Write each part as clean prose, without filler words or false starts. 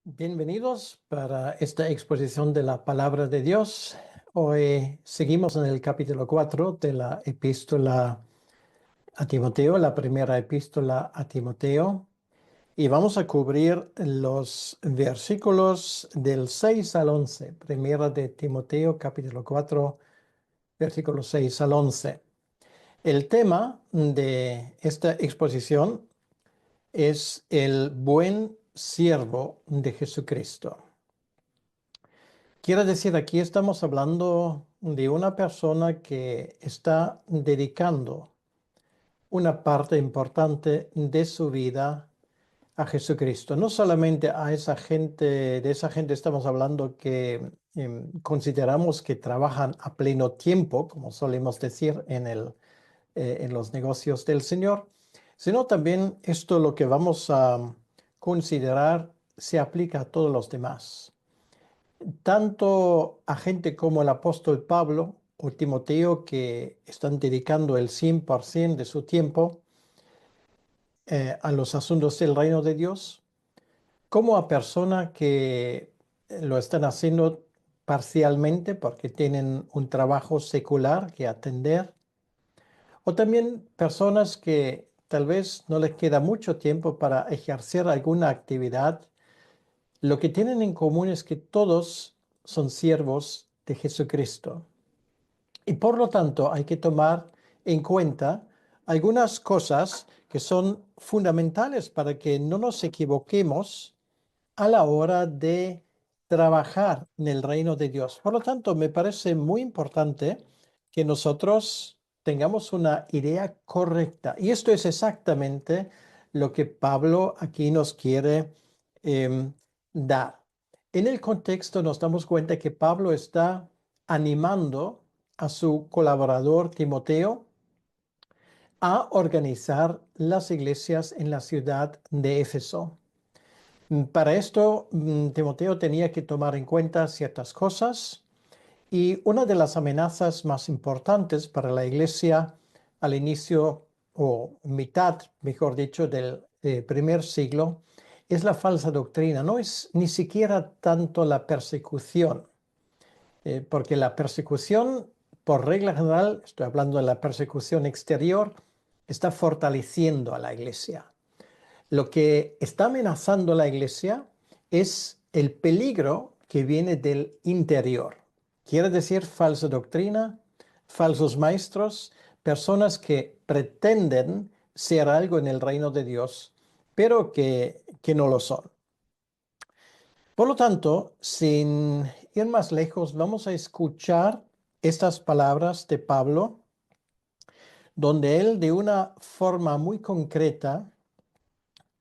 Bienvenidos para esta exposición de la palabra de Dios. Hoy seguimos en el capítulo 4 de la epístola a Timoteo, la primera epístola a Timoteo, y vamos a cubrir los versículos del 6 al 11. Primera de Timoteo, capítulo 4, versículos 6 al 11. El tema de esta exposición es el buen siervo de Jesucristo. Quiero decir, aquí estamos hablando de una persona que está dedicando una parte importante de su vida a Jesucristo. No solamente a esa gente, de esa gente estamos hablando que consideramos que trabajan a pleno tiempo, como solemos decir en los negocios del Señor, sino también esto lo que vamos a considerar se aplica a todos los demás. Tanto a gente como el apóstol Pablo o Timoteo, que están dedicando el 100% de su tiempo a los asuntos del reino de Dios, como a personas que lo están haciendo parcialmente porque tienen un trabajo secular que atender, o también personas que tal vez no les queda mucho tiempo para ejercer alguna actividad. Lo que tienen en común es que todos son siervos de Jesucristo. Y por lo tanto hay que tomar en cuenta algunas cosas que son fundamentales para que no nos equivoquemos a la hora de trabajar en el reino de Dios. Por lo tanto, me parece muy importante que nosotros tengamos una idea correcta. Y esto es exactamente lo que Pablo aquí nos quiere dar. En el contexto nos damos cuenta que Pablo está animando a su colaborador Timoteo a organizar las iglesias en la ciudad de Éfeso. Para esto, Timoteo tenía que tomar en cuenta ciertas cosas, y una de las amenazas más importantes para la iglesia al inicio o mitad, mejor dicho, del primer siglo es la falsa doctrina. No es ni siquiera tanto la persecución, porque la persecución, por regla general, estoy hablando de la persecución exterior, está fortaleciendo a la iglesia. Lo que está amenazando a la iglesia es el peligro que viene del interior. Quiere decir falsa doctrina, falsos maestros, personas que pretenden ser algo en el reino de Dios, pero que no lo son. Por lo tanto, sin ir más lejos, vamos a escuchar estas palabras de Pablo, donde él de una forma muy concreta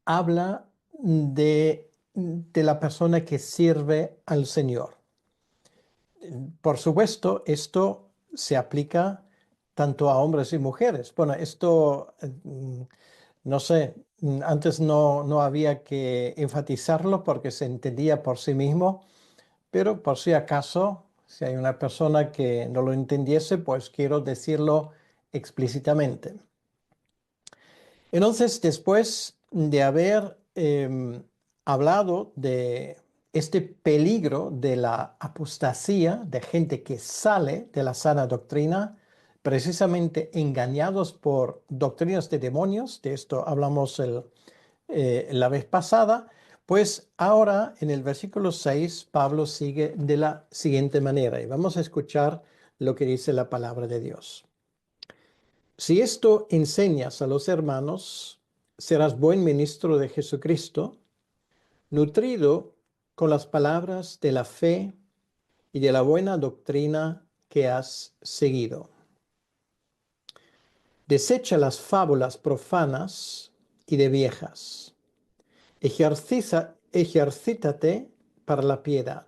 habla de la persona que sirve al Señor. Por supuesto, esto se aplica tanto a hombres y mujeres. Bueno, esto, no sé, antes no había que enfatizarlo porque se entendía por sí mismo, pero por si acaso, si hay una persona que no lo entendiese, pues quiero decirlo explícitamente. Entonces, después de haber hablado de este peligro de la apostasía, de gente que sale de la sana doctrina, precisamente engañados por doctrinas de demonios, de esto hablamos la vez pasada, pues ahora en el versículo 6, Pablo sigue de la siguiente manera, y vamos a escuchar lo que dice la palabra de Dios. Si esto enseñas a los hermanos, serás buen ministro de Jesucristo, nutrido con las palabras de la fe y de la buena doctrina que has seguido. Desecha las fábulas profanas y de viejas. Ejercítate para la piedad,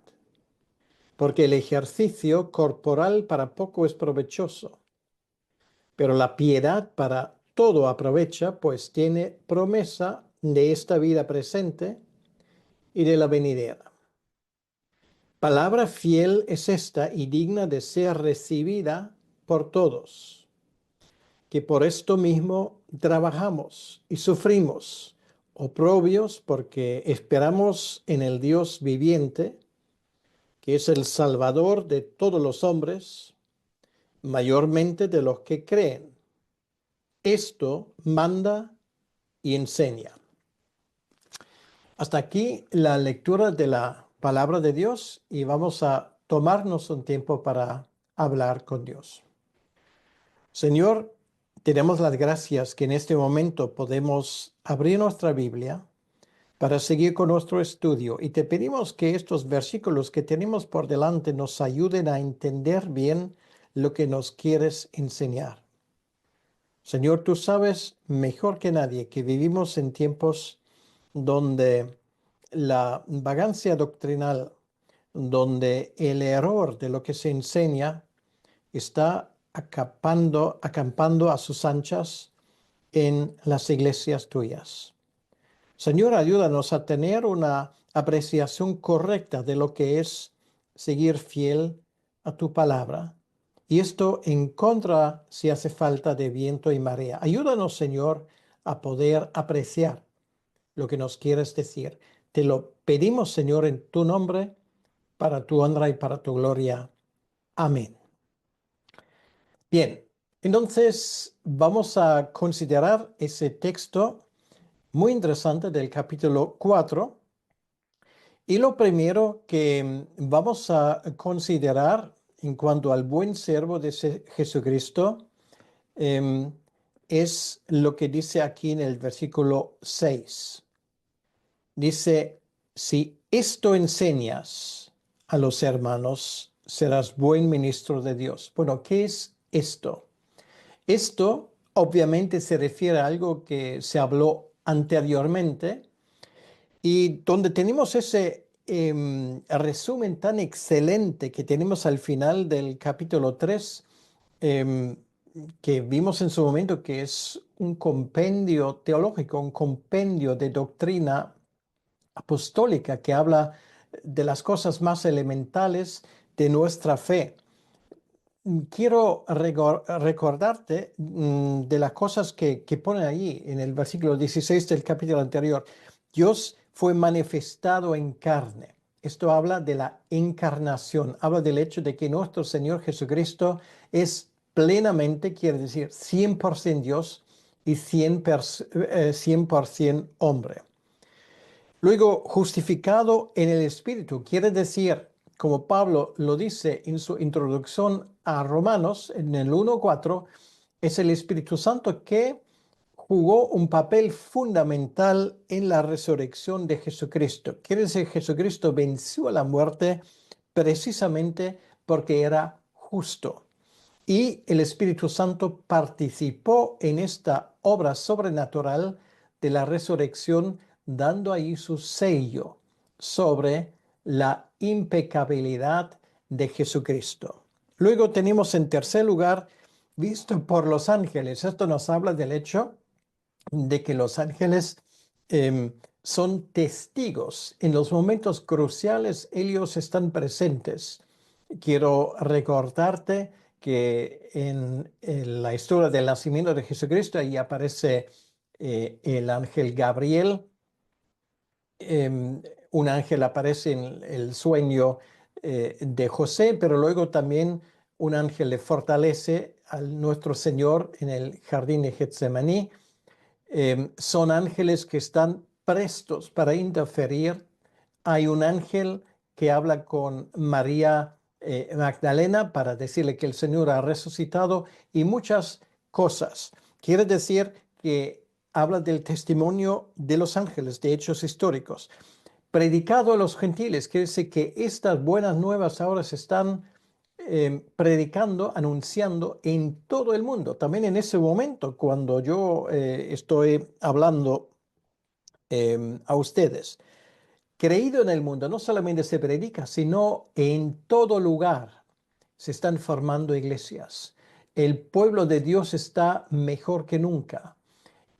porque el ejercicio corporal para poco es provechoso, pero la piedad para todo aprovecha, pues tiene promesa de esta vida presente y de la venidera. Palabra fiel es esta y digna de ser recibida por todos, que por esto mismo trabajamos y sufrimos, oprobios porque esperamos en el Dios viviente, que es el Salvador de todos los hombres, mayormente de los que creen. Esto manda y enseña. Hasta aquí la lectura de la palabra de Dios y vamos a tomarnos un tiempo para hablar con Dios. Señor, te damos las gracias que en este momento podemos abrir nuestra Biblia para seguir con nuestro estudio y te pedimos que estos versículos que tenemos por delante nos ayuden a entender bien lo que nos quieres enseñar. Señor, tú sabes mejor que nadie que vivimos en tiempos donde la vagancia doctrinal, donde el error de lo que se enseña está acampando a sus anchas en las iglesias tuyas. Señor, ayúdanos a tener una apreciación correcta de lo que es seguir fiel a tu palabra. Y esto en contra, si hace falta, de viento y marea. Ayúdanos, Señor, a poder apreciar lo que nos quieres decir. Te lo pedimos, Señor, en tu nombre, para tu honra y para tu gloria. Amén. Bien, entonces vamos a considerar ese texto muy interesante del capítulo 4. Y lo primero que vamos a considerar en cuanto al buen siervo de Jesucristo em, es lo que dice aquí en el versículo 6. Dice, si esto enseñas a los hermanos, serás buen ministro de Dios. Bueno, ¿qué es esto? Esto obviamente se refiere a algo que se habló anteriormente y donde tenemos ese resumen tan excelente que tenemos al final del capítulo 3, em, que vimos en su momento que es un compendio teológico, un compendio de doctrina apostólica que habla de las cosas más elementales de nuestra fe. Quiero recordarte de las cosas que pone ahí en el versículo 16 del capítulo anterior. Dios fue manifestado en carne. Esto habla de la encarnación, habla del hecho de que nuestro Señor Jesucristo es plenamente, quiere decir 100% Dios y 100% hombre. Luego, justificado en el Espíritu, quiere decir, como Pablo lo dice en su introducción a Romanos, en el 1:4, es el Espíritu Santo que jugó un papel fundamental en la resurrección de Jesucristo. Quiere decir, Jesucristo venció a la muerte precisamente porque era justo. Y el Espíritu Santo participó en esta obra sobrenatural de la resurrección, dando ahí su sello sobre la impecabilidad de Jesucristo. Luego tenemos en tercer lugar, visto por los ángeles. Esto nos habla del hecho de que los ángeles son testigos. En los momentos cruciales, ellos están presentes. Quiero recordarte que en la historia del nacimiento de Jesucristo, ahí aparece el ángel Gabriel. Un ángel aparece en el sueño de José, pero luego también un ángel le fortalece a nuestro Señor en el jardín de Getsemaní. Son ángeles que están prestos para interferir. Hay un ángel que habla con María Magdalena para decirle que el Señor ha resucitado y muchas cosas. Quiere decir que habla del testimonio de los ángeles, de hechos históricos. Predicado a los gentiles, quiere decir que estas buenas nuevas ahora se están predicando, anunciando en todo el mundo. También en ese momento, cuando yo estoy hablando a ustedes, creído en el mundo, no solamente se predica, sino en todo lugar se están formando iglesias. El pueblo de Dios está mejor que nunca.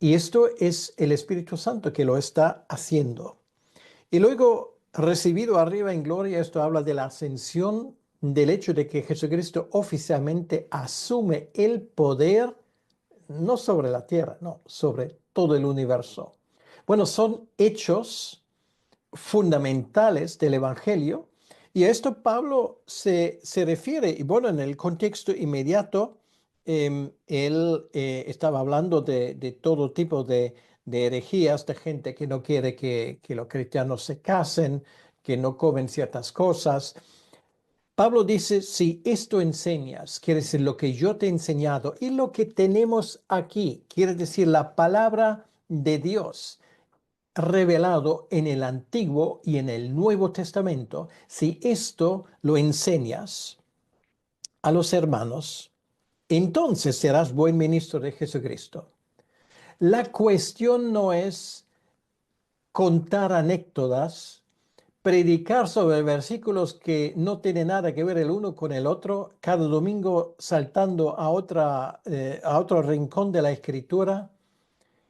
Y esto es el Espíritu Santo que lo está haciendo. Y luego, recibido arriba en gloria, esto habla de la ascensión, del hecho de que Jesucristo oficialmente asume el poder, no sobre la tierra, no, sobre todo el universo. Bueno, son hechos fundamentales del Evangelio. Y a esto Pablo se refiere, y bueno, en el contexto inmediato, él estaba hablando de todo tipo de herejías, de gente que no quiere que los cristianos se casen, que no comen ciertas cosas. Pablo dice, si esto enseñas, quiere decir lo que yo te he enseñado y lo que tenemos aquí, quiere decir la palabra de Dios revelado en el Antiguo y en el Nuevo Testamento, si esto lo enseñas a los hermanos, entonces serás buen ministro de Jesucristo. La cuestión no es contar anécdotas, predicar sobre versículos que no tienen nada que ver el uno con el otro, cada domingo saltando a otro rincón de la Escritura,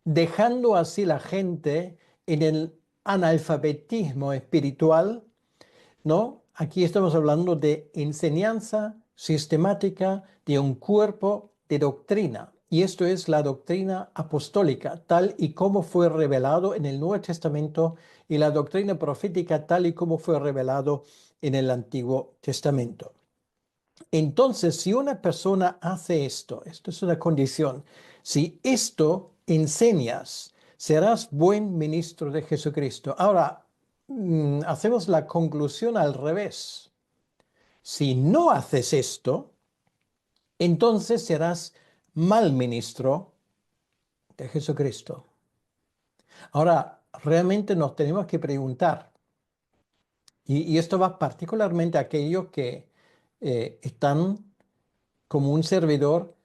dejando así la gente en el analfabetismo espiritual, ¿no? Aquí estamos hablando de enseñanza sistemática de un cuerpo de doctrina. Y esto es la doctrina apostólica, tal y como fue revelado en el Nuevo Testamento, y la doctrina profética, tal y como fue revelado en el Antiguo Testamento. Entonces, si una persona hace esto es una condición, si esto enseñas, serás buen ministro de Jesucristo. Ahora, hacemos la conclusión al revés. Si no haces esto, entonces serás mal ministro de Jesucristo. Ahora, realmente nos tenemos que preguntar, y esto va particularmente a aquellos que están como un servidor,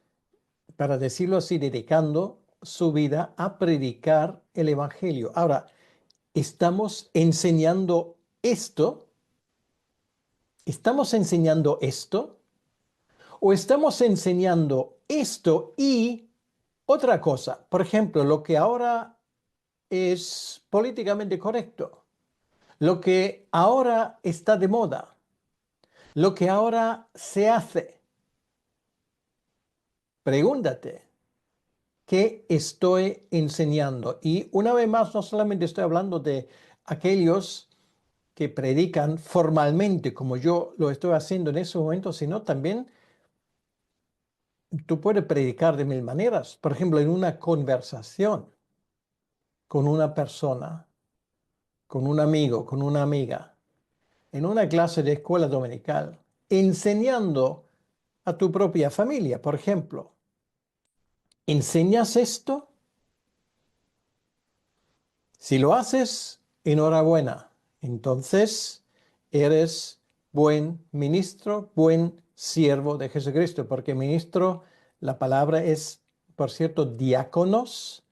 para decirlo así, dedicando su vida a predicar el Evangelio. Ahora, ¿estamos enseñando esto? ¿Estamos enseñando esto? ¿O estamos enseñando esto y otra cosa? Por ejemplo, lo que ahora es políticamente correcto, lo que ahora está de moda, lo que ahora se hace. Pregúntate, ¿qué estoy enseñando? Y una vez más, no solamente estoy hablando de aquellos que predican formalmente, como yo lo estoy haciendo en ese momento, sino también tú puedes predicar de mil maneras. Por ejemplo, en una conversación con una persona, con un amigo, con una amiga, en una clase de escuela dominical, enseñando a tu propia familia, por ejemplo. ¿Enseñas esto? Si lo haces, enhorabuena. Entonces, eres buen ministro, buen siervo de Jesucristo, porque ministro, la palabra es, por cierto, diáconos.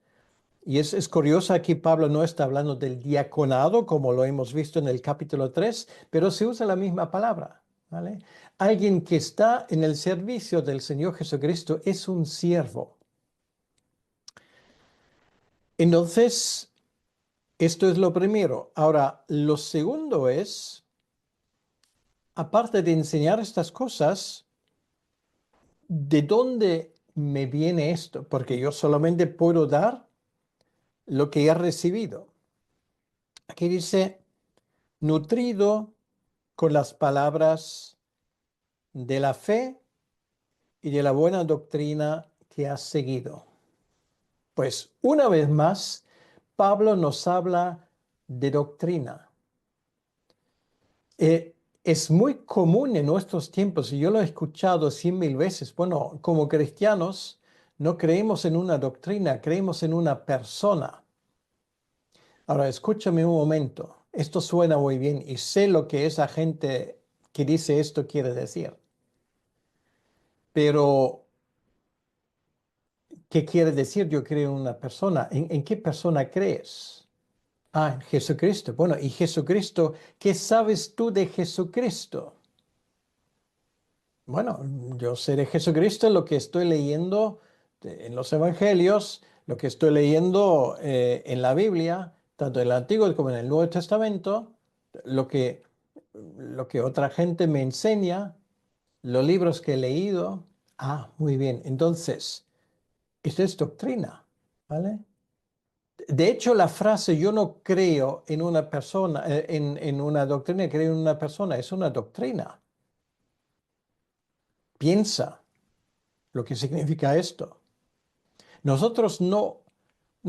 Y es curioso, aquí Pablo no está hablando del diaconado, como lo hemos visto en el capítulo 3, pero se usa la misma palabra, ¿vale? Alguien que está en el servicio del Señor Jesucristo es un siervo. Entonces, esto es lo primero. Ahora, lo segundo es, aparte de enseñar estas cosas, ¿de dónde me viene esto? Porque yo solamente puedo dar lo que he recibido. Aquí dice, nutrido con las palabras de la fe y de la buena doctrina que has seguido. Pues una vez más, Pablo nos habla de doctrina. Es muy común en nuestros tiempos, y yo lo he escuchado 100.000 veces. Bueno, como cristianos no creemos en una doctrina, creemos en una persona. Ahora, escúchame un momento. Esto suena muy bien y sé lo que esa gente que dice esto quiere decir. Pero, ¿qué quiere decir yo creo en una persona? ¿En qué persona crees? Ah, en Jesucristo. Bueno, ¿y Jesucristo? ¿Qué sabes tú de Jesucristo? Bueno, yo sé de Jesucristo lo que estoy leyendo en los evangelios, lo que estoy leyendo en la Biblia, tanto en el Antiguo como en el Nuevo Testamento, lo que, lo que otra gente me enseña, los libros que he leído. Ah, muy bien. Entonces, esto es doctrina, ¿vale? De hecho, la frase yo no creo en una persona, en una doctrina, creo en una persona, es una doctrina. Piensa lo que significa esto. Nosotros no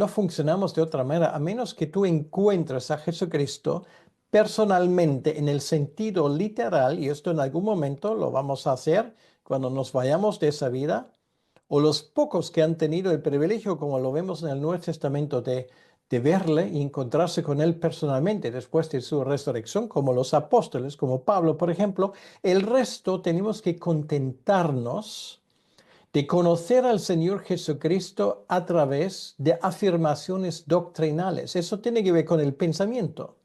funcionamos de otra manera, a menos que tú encuentres a Jesucristo personalmente en el sentido literal, y esto en algún momento lo vamos a hacer cuando nos vayamos de esa vida, o los pocos que han tenido el privilegio, como lo vemos en el Nuevo Testamento, de verle y encontrarse con él personalmente después de su resurrección, como los apóstoles, como Pablo, por ejemplo. El resto tenemos que contentarnos de conocer al Señor Jesucristo a través de afirmaciones doctrinales. Eso tiene que ver con el pensamiento.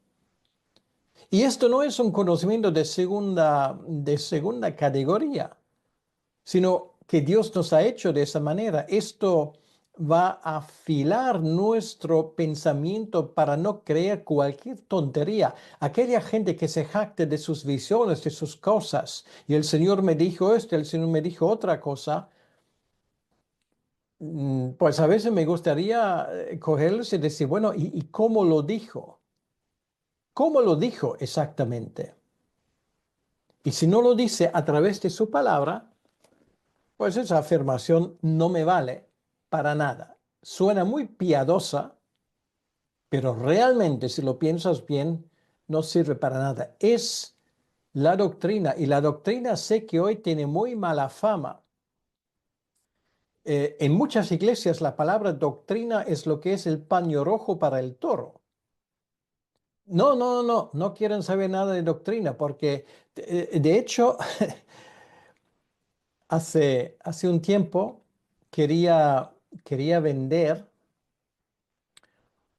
Y esto no es un conocimiento de segunda categoría, sino que Dios nos ha hecho de esa manera. Esto va a afilar nuestro pensamiento para no creer cualquier tontería. Aquella gente que se jacte de sus visiones, de sus cosas, y el Señor me dijo esto, el Señor me dijo otra cosa. Pues a veces me gustaría cogerlos y decir, bueno, ¿y cómo lo dijo? ¿Cómo lo dijo exactamente? Y si no lo dice a través de su palabra, pues esa afirmación no me vale para nada. Suena muy piadosa, pero realmente si lo piensas bien, no sirve para nada. Es la doctrina, y la doctrina sé que hoy tiene muy mala fama. En muchas iglesias la palabra doctrina es lo que es el paño rojo para el toro. No, no, no, no quieren saber nada de doctrina porque, de hecho, hace un tiempo quería vender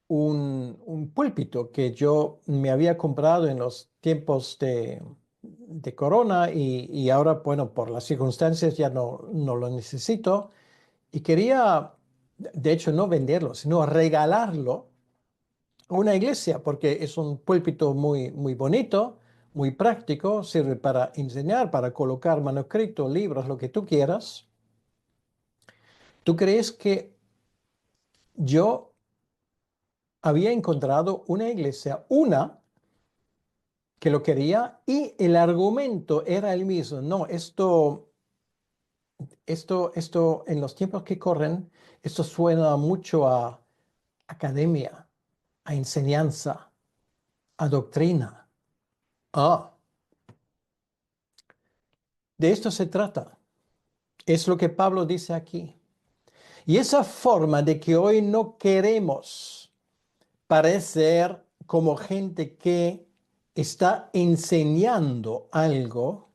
un púlpito que yo me había comprado en los tiempos de Corona y ahora, bueno, por las circunstancias ya no lo necesito. Y quería, de hecho, no venderlo, sino regalarlo una iglesia, porque es un púlpito muy, muy bonito, muy práctico, sirve para enseñar, para colocar manuscritos, libros, lo que tú quieras. ¿Tú crees que yo había encontrado una iglesia, una que lo quería y el argumento era el mismo? No, esto en los tiempos que corren, esto suena mucho a academia, a enseñanza, a doctrina. Ah, de esto se trata. Es lo que Pablo dice aquí. Y esa forma de que hoy no queremos parecer como gente que está enseñando algo,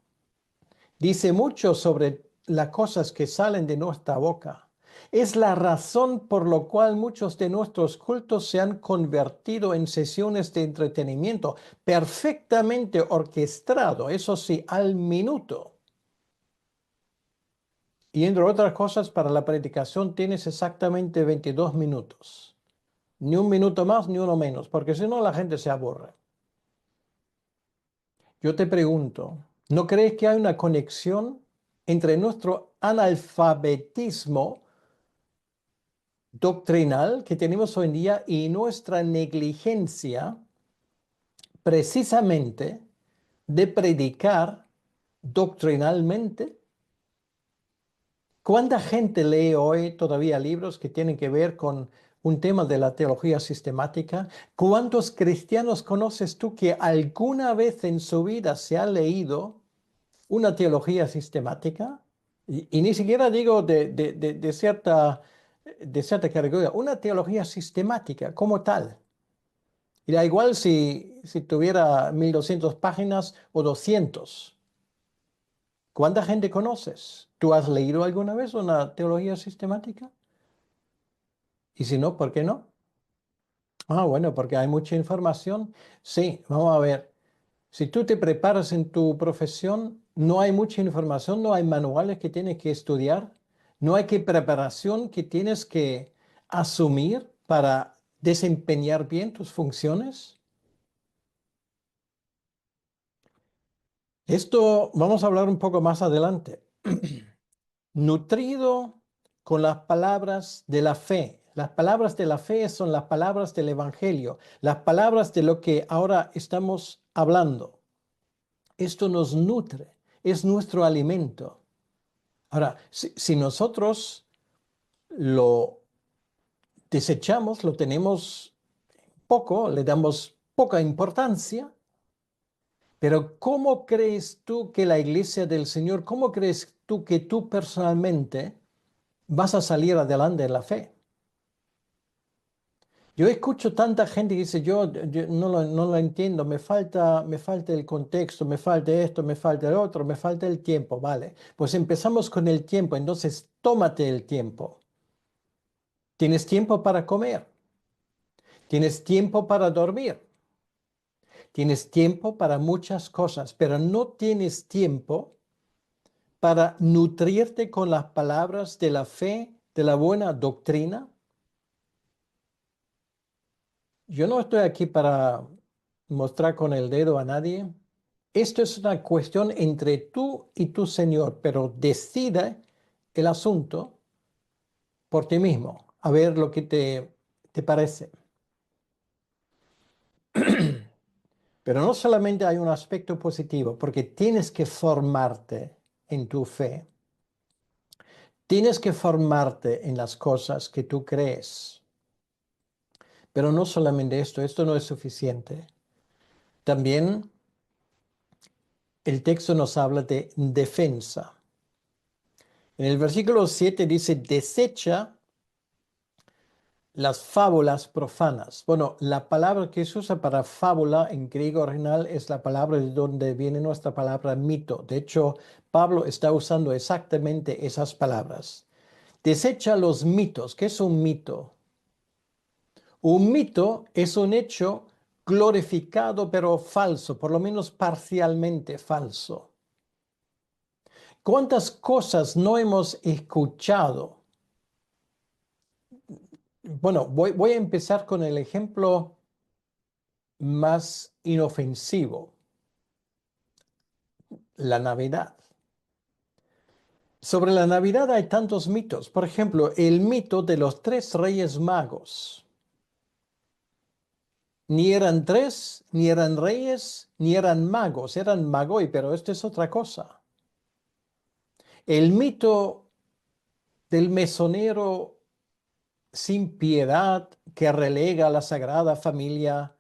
dice mucho sobre las cosas que salen de nuestra boca. Es la razón por la cual muchos de nuestros cultos se han convertido en sesiones de entretenimiento perfectamente orquestado, eso sí, al minuto. Y entre otras cosas, para la predicación tienes exactamente 22 minutos. Ni un minuto más, ni uno menos, porque si no la gente se aburre. Yo te pregunto, ¿no crees que hay una conexión entre nuestro analfabetismo doctrinal que tenemos hoy en día y nuestra negligencia precisamente de predicar doctrinalmente? ¿Cuánta gente lee hoy todavía libros que tienen que ver con un tema de la teología sistemática? ¿Cuántos cristianos conoces tú que alguna vez en su vida se ha leído una teología sistemática? Y ni siquiera digo de cierta categoría, una teología sistemática como tal. Y da igual si tuviera 1200 páginas o 200. ¿Cuánta gente conoces? ¿Tú has leído alguna vez una teología sistemática? Y si no, ¿por qué no? Ah, bueno, porque hay mucha información. Sí, vamos a ver. Si tú te preparas en tu profesión, no hay mucha información, no hay manuales que tienes que estudiar, no hay que preparación que tienes que asumir para desempeñar bien tus funciones. Esto vamos a hablar un poco más adelante. Nutrido con las palabras de la fe. Las palabras de la fe son las palabras del Evangelio, las palabras de lo que ahora estamos hablando. Esto nos nutre, es nuestro alimento. Ahora, si nosotros lo desechamos, lo tenemos poco, le damos poca importancia, pero ¿cómo crees tú que la iglesia del Señor, cómo crees tú que tú personalmente vas a salir adelante en la fe? Yo escucho tanta gente que dice, yo no lo entiendo, me falta el contexto, me falta esto, me falta el otro, me falta el tiempo, vale. Pues empezamos con el tiempo, entonces tómate el tiempo. Tienes tiempo para comer, tienes tiempo para dormir, tienes tiempo para muchas cosas, pero no tienes tiempo para nutrirte con las palabras de la fe, de la buena doctrina. Yo no estoy aquí para mostrar con el dedo a nadie. Esto es una cuestión entre tú y tu Señor, pero decide el asunto por ti mismo, a ver lo que te parece. Pero no solamente hay un aspecto positivo, porque tienes que formarte en tu fe. Tienes que formarte en las cosas que tú crees. Pero no solamente esto no es suficiente. También el texto nos habla de defensa. En el versículo 7 dice, desecha las fábulas profanas. Bueno, la palabra que se usa para fábula en griego original es la palabra de donde viene nuestra palabra mito. De hecho, Pablo está usando exactamente esas palabras. Desecha los mitos. ¿Qué es un mito? Un mito es un hecho glorificado pero falso, por lo menos parcialmente falso. ¿Cuántas cosas no hemos escuchado? Bueno, voy a empezar con el ejemplo más inofensivo, la Navidad. Sobre la Navidad hay tantos mitos. Por ejemplo, el mito de los tres reyes magos. Ni eran tres, ni eran reyes, ni eran magos, eran magoi, pero esto es otra cosa. El mito del mesonero sin piedad que relega a la Sagrada Familia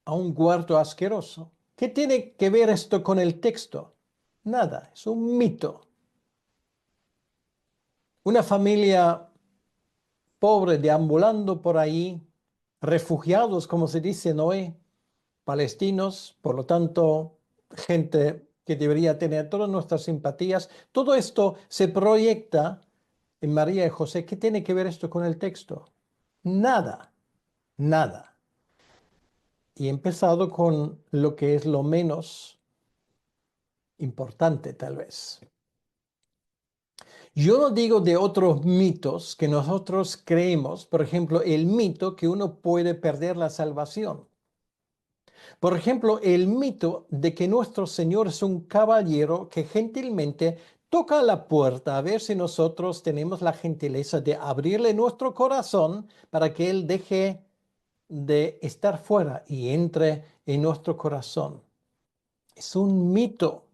a un cuarto asqueroso. ¿Qué tiene que ver esto con el texto? Nada, es un mito. Una familia pobre deambulando por ahí, refugiados, como se dice hoy, palestinos, por lo tanto, gente que debería tener todas nuestras simpatías. Todo esto se proyecta en María y José. ¿Qué tiene que ver esto con el texto? Nada, nada. Y he empezado con lo que es lo menos importante, tal vez. Yo no digo de otros mitos que nosotros creemos, por ejemplo, el mito que uno puede perder la salvación. Por ejemplo, el mito de que nuestro Señor es un caballero que gentilmente toca la puerta a ver si nosotros tenemos la gentileza de abrirle nuestro corazón para que Él deje de estar fuera y entre en nuestro corazón. Es un mito.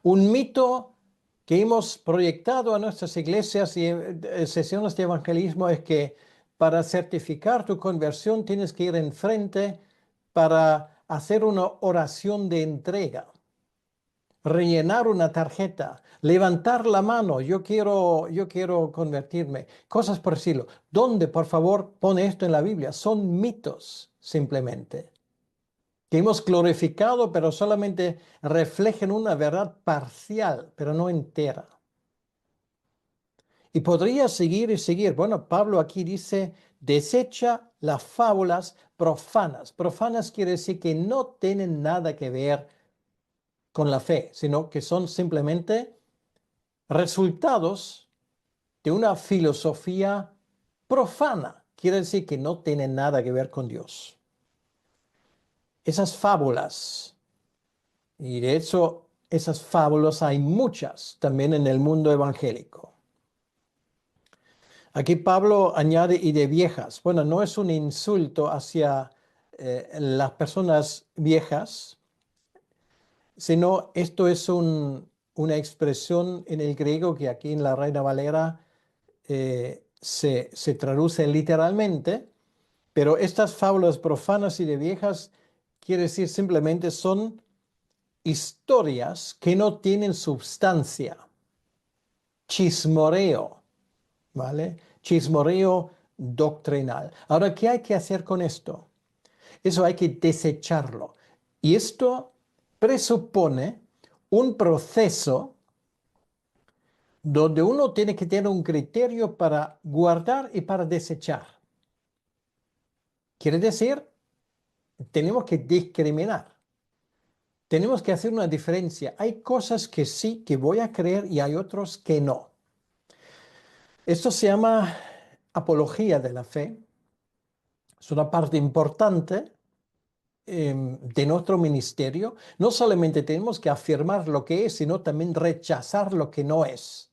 Un mito que hemos proyectado a nuestras iglesias y sesiones de evangelismo es que para certificar tu conversión tienes que ir enfrente para hacer una oración de entrega, rellenar una tarjeta, levantar la mano, yo quiero convertirme, cosas por decirlo. ¿Dónde, por favor, pone esto en la Biblia? Son mitos, simplemente que hemos glorificado, pero solamente reflejan una verdad parcial, pero no entera. Y podría seguir y seguir. Bueno, Pablo aquí dice, desecha las fábulas profanas. Profanas quiere decir que no tienen nada que ver con la fe, sino que son simplemente resultados de una filosofía profana. Quiere decir que no tienen nada que ver con Dios. Esas fábulas. Y de hecho, esas fábulas hay muchas también en el mundo evangélico. Aquí Pablo añade y de viejas. Bueno, no es un insulto hacia las personas viejas, sino esto es una expresión en el griego que aquí en la Reina Valera se traduce literalmente, pero estas fábulas profanas y de viejas quiere decir simplemente son historias que no tienen substancia, chismoreo, ¿vale? Chismoreo doctrinal. Ahora, ¿qué hay que hacer con esto? Eso hay que desecharlo. Y esto presupone un proceso donde uno tiene que tener un criterio para guardar y para desechar. Quiere decir, tenemos que discriminar. Tenemos que hacer una diferencia. Hay cosas que sí, que voy a creer y hay otros que no. Esto se llama apología de la fe. Es una parte importante de nuestro ministerio. No solamente tenemos que afirmar lo que es, sino también rechazar lo que no es.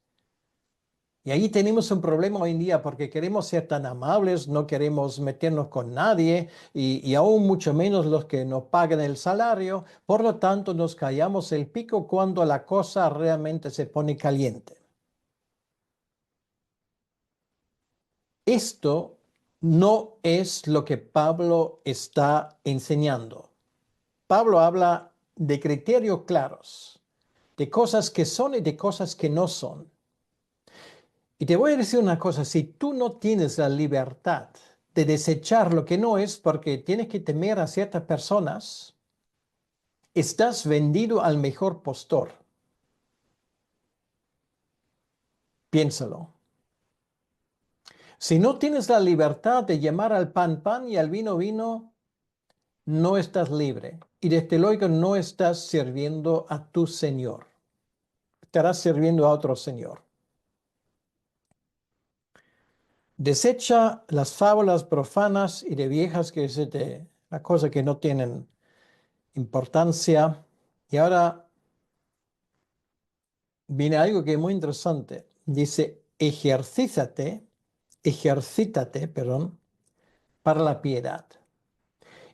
Y ahí tenemos un problema hoy en día porque queremos ser tan amables, no queremos meternos con nadie y aún mucho menos los que nos pagan el salario. Por lo tanto, nos callamos el pico cuando la cosa realmente se pone caliente. Esto no es lo que Pablo está enseñando. Pablo habla de criterios claros, de cosas que son y de cosas que no son. Y te voy a decir una cosa, si tú no tienes la libertad de desechar lo que no es porque tienes que temer a ciertas personas, estás vendido al mejor postor. Piénsalo. Si no tienes la libertad de llamar al pan pan y al vino vino, no estás libre. Y desde luego no estás sirviendo a tu Señor. Estarás sirviendo a otro Señor. Desecha las fábulas profanas y de viejas que es la cosa que no tienen importancia. Y ahora viene algo que es muy interesante. Dice, ejercítate, perdón, para la piedad.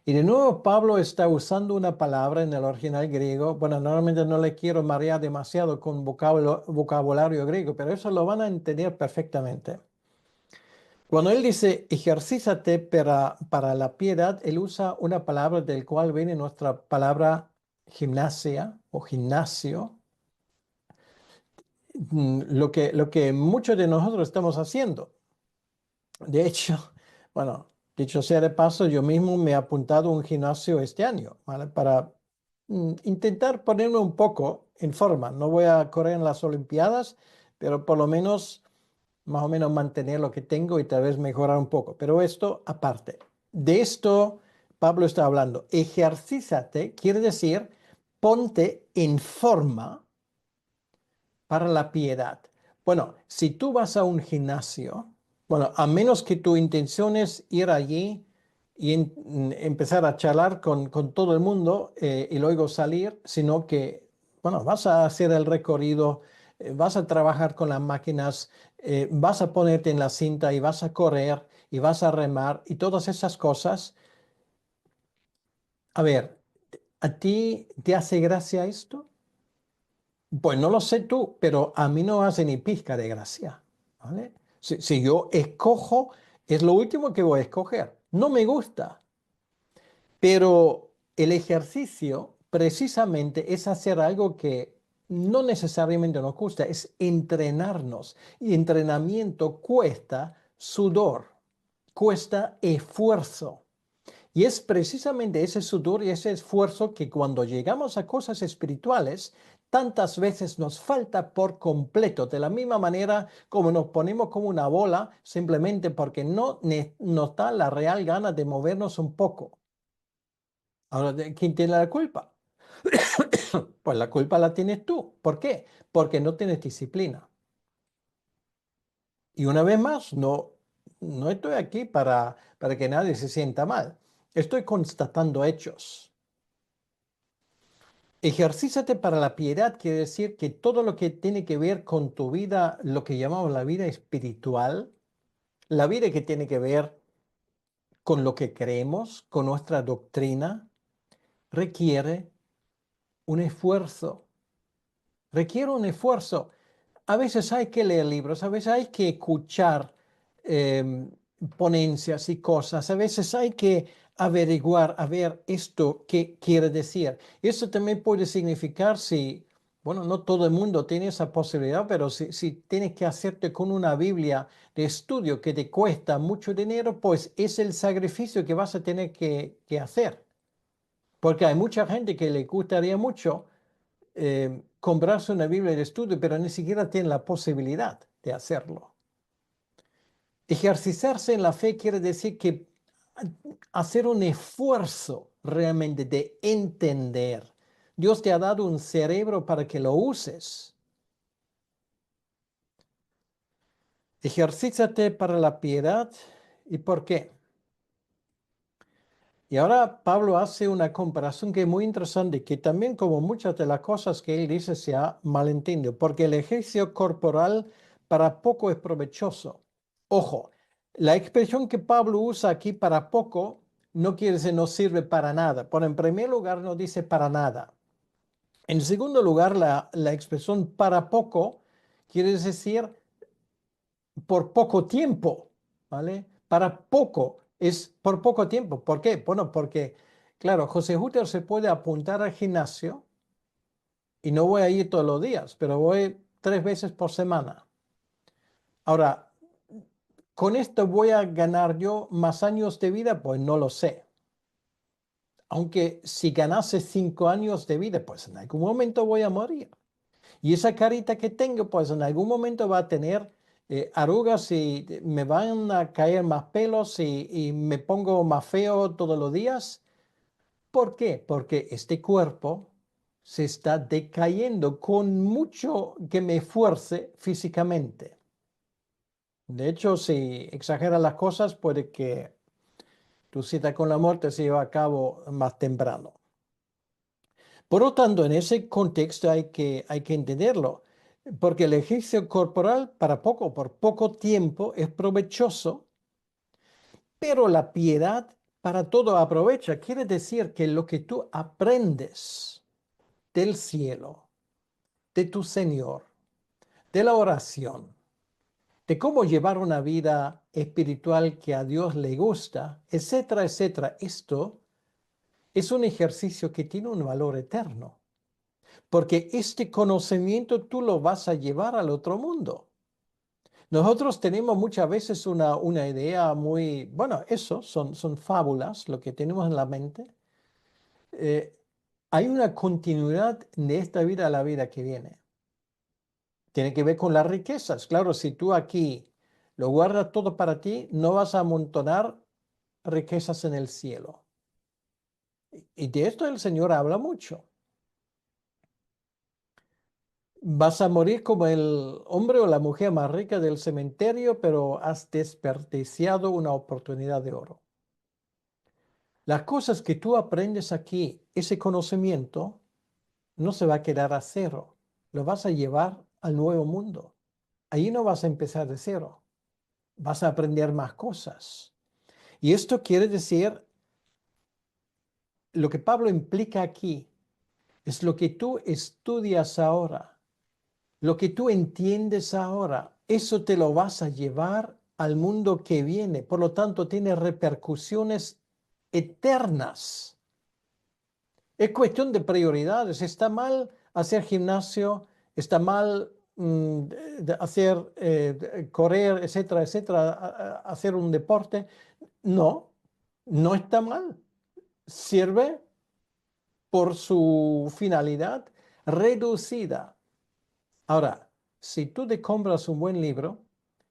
Y de nuevo Pablo está usando una palabra en el original griego. Bueno, normalmente no le quiero marear demasiado con vocabulario griego, pero eso lo van a entender perfectamente. Cuando él dice ejercítate para la piedad, él usa una palabra del cual viene nuestra palabra gimnasia o gimnasio, lo que muchos de nosotros estamos haciendo. De hecho, bueno, dicho sea de paso, yo mismo me he apuntado a un gimnasio este año, ¿vale? Para intentar ponerme un poco en forma. No voy a correr en las Olimpiadas, pero por lo menos más o menos mantener lo que tengo y tal vez mejorar un poco. Pero esto aparte. De esto Pablo está hablando. Ejercízate quiere decir ponte en forma para la piedad. Bueno, si tú vas a un gimnasio, bueno, a menos que tu intención es ir allí y empezar a charlar con todo el mundo y luego salir, sino que, bueno, vas a hacer el recorrido, vas a trabajar con las máquinas, vas a ponerte en la cinta y vas a correr y vas a remar y todas esas cosas. A ver, ¿a ti te hace gracia esto? Pues no lo sé tú, pero a mí no hace ni pizca de gracia, ¿vale? Si yo escojo, es lo último que voy a escoger. No me gusta, pero el ejercicio precisamente es hacer algo que no necesariamente nos gusta, es entrenarnos. Y entrenamiento cuesta sudor, cuesta esfuerzo. Y es precisamente ese sudor y ese esfuerzo que cuando llegamos a cosas espirituales, tantas veces nos falta por completo, de la misma manera como nos ponemos como una bola simplemente porque no nos da la real gana de movernos un poco. Ahora, ¿quién tiene la culpa? Pues la culpa la tienes tú. ¿Por qué? Porque no tienes disciplina. Y una vez más, no estoy aquí para que nadie se sienta mal. Estoy constatando hechos. Ejercízate para la piedad quiere decir que todo lo que tiene que ver con tu vida, lo que llamamos la vida espiritual, La vida que tiene que ver con lo que creemos, con nuestra doctrina, requiere un esfuerzo. Requiere un esfuerzo. A veces hay que leer libros, a veces hay que escuchar em, ponencias y cosas, a veces hay que averiguar, a ver esto qué quiere decir. Eso también puede significar si, bueno, no todo el mundo tiene esa posibilidad, pero si tienes que hacerte con una Biblia de estudio que te cuesta mucho dinero, pues es el sacrificio que vas a tener que hacer. Porque hay mucha gente que le gustaría mucho comprarse una Biblia de estudio, pero ni siquiera tiene la posibilidad de hacerlo. Ejercitarse en la fe quiere decir que hacer un esfuerzo realmente de entender. Dios te ha dado un cerebro para que lo uses. Ejercítate para la piedad. ¿Y por qué? Y ahora Pablo hace una comparación que es muy interesante, que también como muchas de las cosas que él dice se ha malentendido, porque el ejercicio corporal para poco es provechoso. Ojo, la expresión que Pablo usa aquí para poco no quiere decir no sirve para nada. Por en primer lugar no dice para nada. En segundo lugar, la expresión para poco quiere decir por poco tiempo, ¿vale? Para poco, es por poco tiempo. ¿Por qué? Bueno, porque, claro, José Húter se puede apuntar al gimnasio y no voy a ir todos los días, pero voy 3 veces por semana. Ahora, ¿con esto voy a ganar yo más años de vida? Pues no lo sé. Aunque si ganase 5 años de vida, pues en algún momento voy a morir. Y esa carita que tengo, pues en algún momento va a tener arrugas y me van a caer más pelos y me pongo más feo todos los días. ¿Por qué? Porque este cuerpo se está decayendo con mucho que me esfuerce físicamente. De hecho, si exageras las cosas, puede que tu cita con la muerte se lleve a cabo más temprano. Por lo tanto, en ese contexto hay que entenderlo, porque el ejercicio corporal para poco, por poco tiempo, es provechoso, pero la piedad para todo aprovecha. Quiere decir que lo que tú aprendes del cielo, de tu Señor, de la oración, de cómo llevar una vida espiritual que a Dios le gusta, etcétera, etcétera, esto es un ejercicio que tiene un valor eterno. Porque este conocimiento tú lo vas a llevar al otro mundo. Nosotros tenemos muchas veces una idea muy, bueno, eso son fábulas, lo que tenemos en la mente. Eh, Hay una continuidad de esta vida a la vida que viene. Tiene que ver con las riquezas. Claro, si tú aquí lo guardas todo para ti, no vas a amontonar riquezas en el cielo. Y de esto el Señor habla mucho. Vas a morir como el hombre o la mujer más rica del cementerio, pero has desperdiciado una oportunidad de oro. Las cosas que tú aprendes aquí, ese conocimiento, no se va a quedar a cero. Lo vas a llevar al nuevo mundo. Ahí no vas a empezar de cero. Vas a aprender más cosas. Y esto quiere decir, lo que Pablo implica aquí, es lo que tú estudias ahora. Lo que tú entiendes ahora, eso te lo vas a llevar al mundo que viene. Por lo tanto, tiene repercusiones eternas. Es cuestión de prioridades. Está mal hacer gimnasio, está mal hacer correr, etcétera, etcétera, hacer un deporte. No, no está mal. Sirve por su finalidad reducida. Ahora, si tú te compras un buen libro,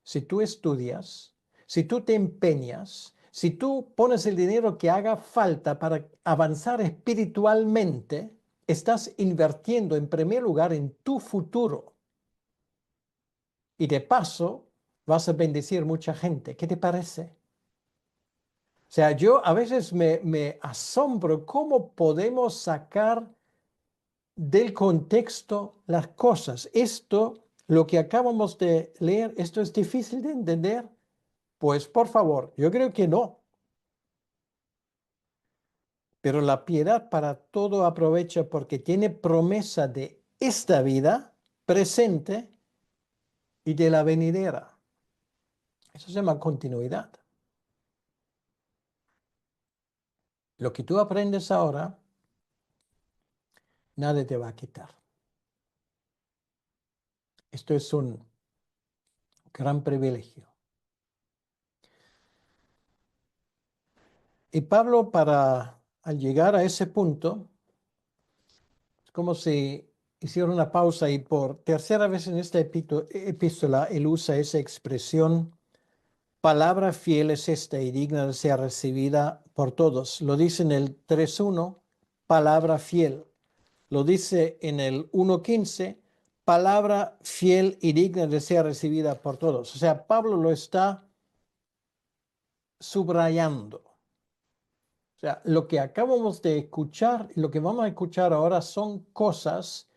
si tú estudias, si tú te empeñas, si tú pones el dinero que haga falta para avanzar espiritualmente, estás invirtiendo en primer lugar en tu futuro. Y de paso, vas a bendecir mucha gente. ¿Qué te parece? O sea, yo a veces me asombro cómo podemos sacar del contexto las cosas. Esto, lo que acabamos de leer, esto es difícil de entender. Pues por favor, yo creo que no. Pero la piedad para todo aprovecha porque tiene promesa de esta vida presente y de la venidera. Eso se llama continuidad. Lo que tú aprendes ahora, nadie te va a quitar. Esto es un gran privilegio. Y Pablo, al llegar a ese punto, es como si hiciera una pausa y por tercera vez en esta epístola él usa esa expresión: palabra fiel es esta y digna de ser recibida por todos. Lo dice en el 3.1, palabra fiel. Lo dice en el 1.15, palabra fiel y digna de ser recibida por todos. O sea, Pablo lo está subrayando. O sea, lo que acabamos de escuchar y lo que vamos a escuchar ahora son cosas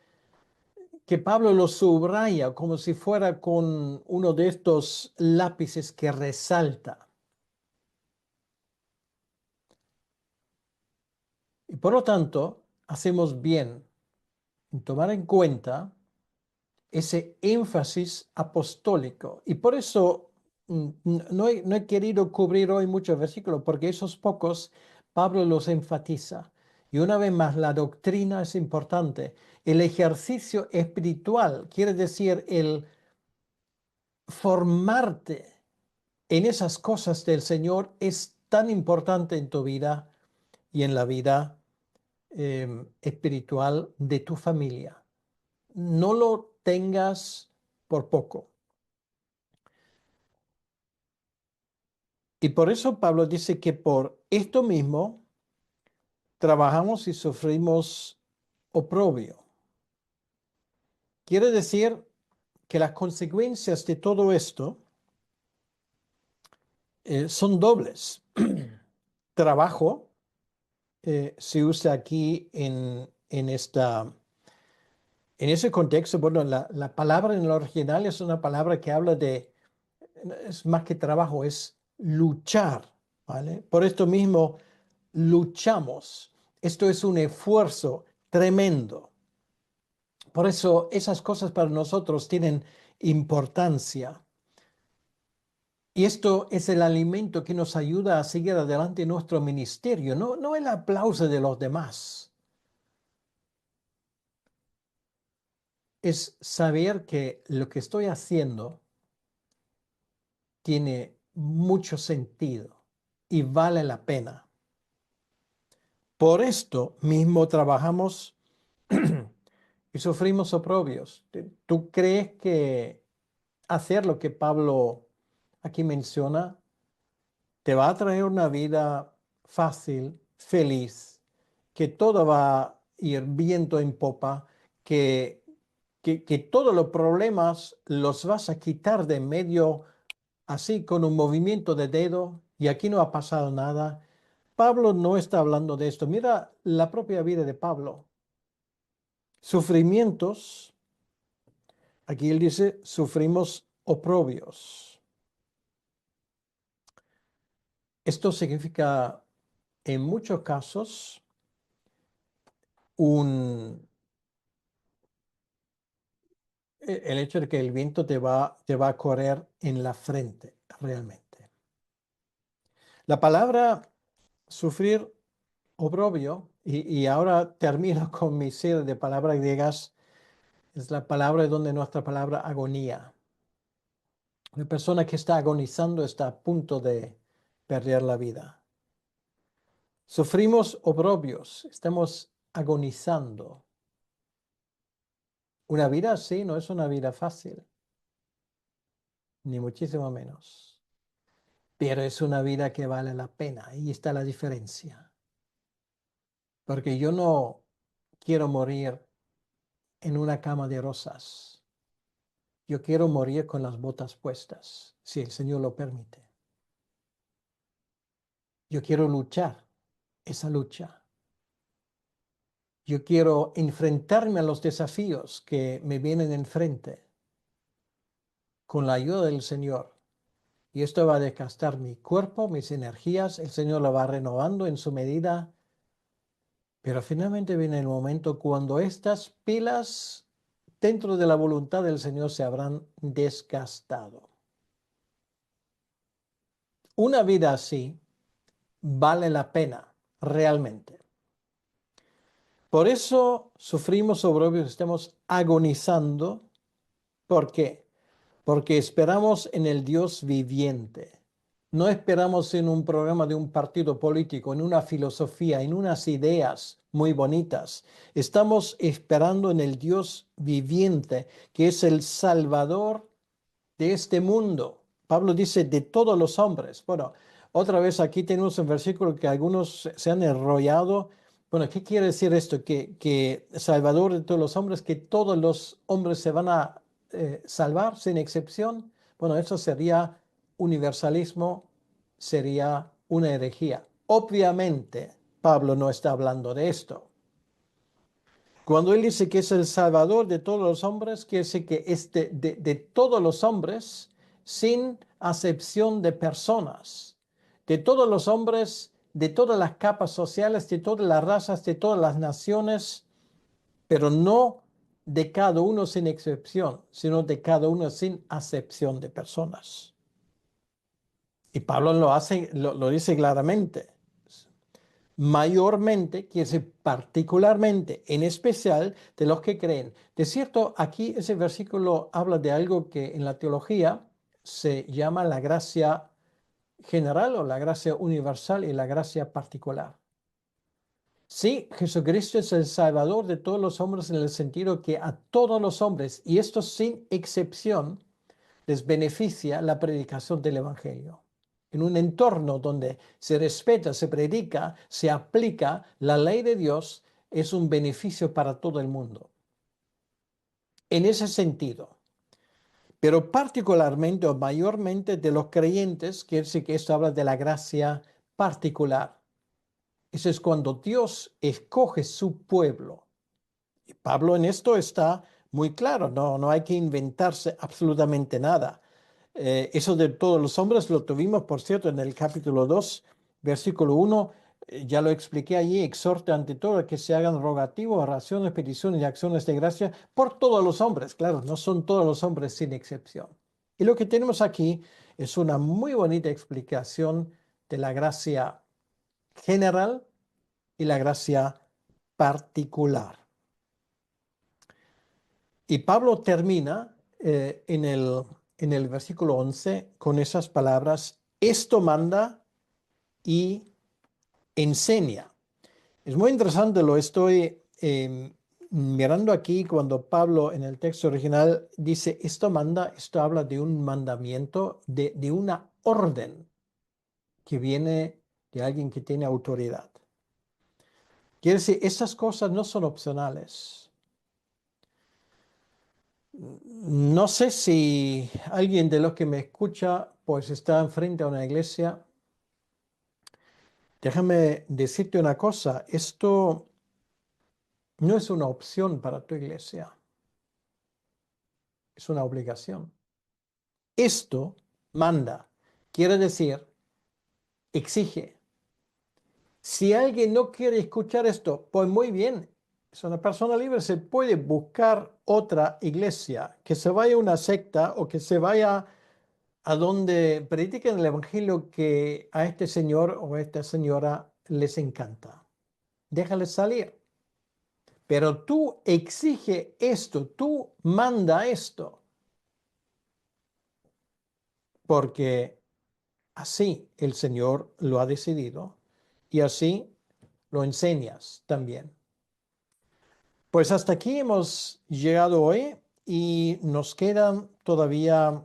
que Pablo lo subraya como si fuera con uno de estos lápices que resalta. Y por lo tanto, hacemos bien en tomar en cuenta ese énfasis apostólico. Y por eso no he querido cubrir hoy muchos versículos, porque esos pocos Pablo los enfatiza. Y una vez más, la doctrina es importante. El ejercicio espiritual, quiere decir el formarte en esas cosas del Señor, es tan importante en tu vida y en la vida espiritual de tu familia. No lo tengas por poco. Y por eso Pablo dice que por esto mismo trabajamos y sufrimos oprobio. Quiere decir que las consecuencias de todo esto son dobles. Trabajo se usa aquí en ese contexto. Bueno, la palabra en el original es una palabra que habla de, es más que trabajo, es luchar, ¿vale? Por esto mismo luchamos. Esto es un esfuerzo tremendo. Por eso esas cosas para nosotros tienen importancia. Y esto es el alimento que nos ayuda a seguir adelante en nuestro ministerio, no el aplauso de los demás. Es saber que lo que estoy haciendo tiene mucho sentido y vale la pena. Por esto mismo trabajamos y sufrimos oprobios. ¿Tú crees que hacer lo que Pablo aquí menciona te va a traer una vida fácil, feliz, que todo va a ir viento en popa, que todos los problemas los vas a quitar de en medio así con un movimiento de dedo y aquí no ha pasado nada? Pablo no está hablando de esto. Mira la propia vida de Pablo. Sufrimientos, aquí él dice, sufrimos oprobios. Esto significa en muchos casos un, el hecho de que el viento te va a correr en la frente, realmente. La palabra sufrir oprobio, y ahora termino con mi serie de palabras griegas, es la palabra donde nuestra palabra agonía. Una persona que está agonizando está a punto de perder la vida. Sufrimos oprobios, estamos agonizando. Una vida así no es una vida fácil, ni muchísimo menos. Pero es una vida que vale la pena. Ahí está la diferencia. Porque yo no quiero morir en una cama de rosas. Yo quiero morir con las botas puestas, si el Señor lo permite. Yo quiero luchar esa lucha. Yo quiero enfrentarme a los desafíos que me vienen enfrente con la ayuda del Señor. y esto va a desgastar mi cuerpo, mis energías, el Señor lo va renovando en su medida, pero finalmente viene el momento cuando estas pilas dentro de la voluntad del Señor se habrán desgastado. Una vida así vale la pena realmente. Por eso sufrimos oprobios, estamos agonizando. ¿Por qué? Porque esperamos en el Dios viviente. No esperamos en un programa de un partido político, en una filosofía, en unas ideas muy bonitas. Estamos esperando en el Dios viviente, que es el Salvador de este mundo. Pablo dice de todos los hombres. Bueno, otra vez aquí tenemos un versículo que algunos se han enrollado. Bueno, ¿qué quiere decir esto? Que Salvador de todos los hombres, que todos los hombres se van a salvar sin excepción. Bueno, eso sería universalismo, sería una herejía. Obviamente, Pablo no está hablando de esto. Cuando él dice que es el Salvador de todos los hombres, quiere decir que es de todos los hombres, sin acepción de personas, de todos los hombres, de todas las capas sociales, de todas las razas, de todas las naciones, pero no de cada uno sin excepción, sino de cada uno sin acepción de personas. Y Pablo lo dice claramente. Mayormente, quiere decir particularmente, en especial de los que creen. De cierto, aquí ese versículo habla de algo que en la teología se llama la gracia general o la gracia universal y la gracia particular. Sí, Jesucristo es el Salvador de todos los hombres en el sentido que a todos los hombres, y esto sin excepción, les beneficia la predicación del Evangelio. En un entorno donde se respeta, se predica, se aplica la ley de Dios, es un beneficio para todo el mundo. En ese sentido, pero particularmente o mayormente de los creyentes, quiere decir que esto habla de la gracia particular. Eso es cuando Dios escoge su pueblo. Y Pablo en esto está muy claro, no hay que inventarse absolutamente nada. Eso de todos los hombres lo tuvimos, por cierto, en el capítulo 2, versículo 1. Ya lo expliqué allí, exhorta ante todo que se hagan rogativos, oraciones, peticiones y acciones de gracia por todos los hombres. Claro, no son todos los hombres sin excepción. Y lo que tenemos aquí es una muy bonita explicación de la gracia general y la gracia particular. Y Pablo termina en el versículo 11 con esas palabras: esto manda y enseña. Es muy interesante, lo estoy mirando aquí cuando Pablo en el texto original dice esto manda, esto habla de un mandamiento, de una orden que viene de alguien que tiene autoridad. Quiere decir, esas cosas no son opcionales. No sé si alguien de los que me escucha pues está enfrente a una iglesia. Déjame decirte una cosa, esto no es una opción para tu iglesia, es una obligación. Esto manda, quiere decir, exige. Si alguien no quiere escuchar esto, pues muy bien, es una persona libre, se puede buscar otra iglesia, que se vaya a una secta o que se vaya a donde prediquen el evangelio que a este señor o a esta señora les encanta. Déjales salir. Pero tú exige esto, tú manda esto, porque así el Señor lo ha decidido y así lo enseñas también. Pues hasta aquí hemos llegado hoy y nos quedan todavía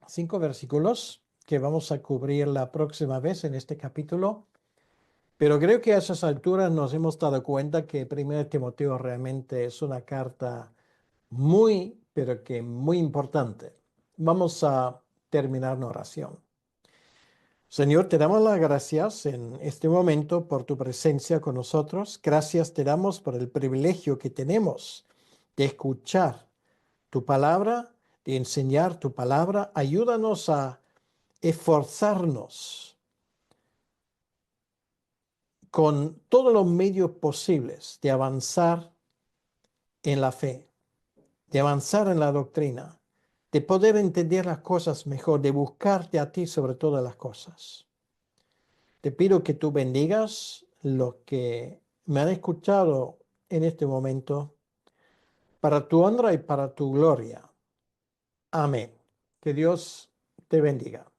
5 versículos que vamos a cubrir la próxima vez en este capítulo. Pero creo que a esas alturas nos hemos dado cuenta que 1 Timoteo realmente es una carta muy, pero que muy importante. Vamos a terminar una oración. Señor, te damos las gracias en este momento por tu presencia con nosotros. Gracias te damos por el privilegio que tenemos de escuchar tu palabra, de enseñar tu palabra. Ayúdanos a esforzarnos con todos los medios posibles de avanzar en la fe, de avanzar en la doctrina, de poder entender las cosas mejor, de buscarte a ti sobre todas las cosas. Te pido que tú bendigas los que me han escuchado en este momento para tu honra y para tu gloria. Amén. Que Dios te bendiga.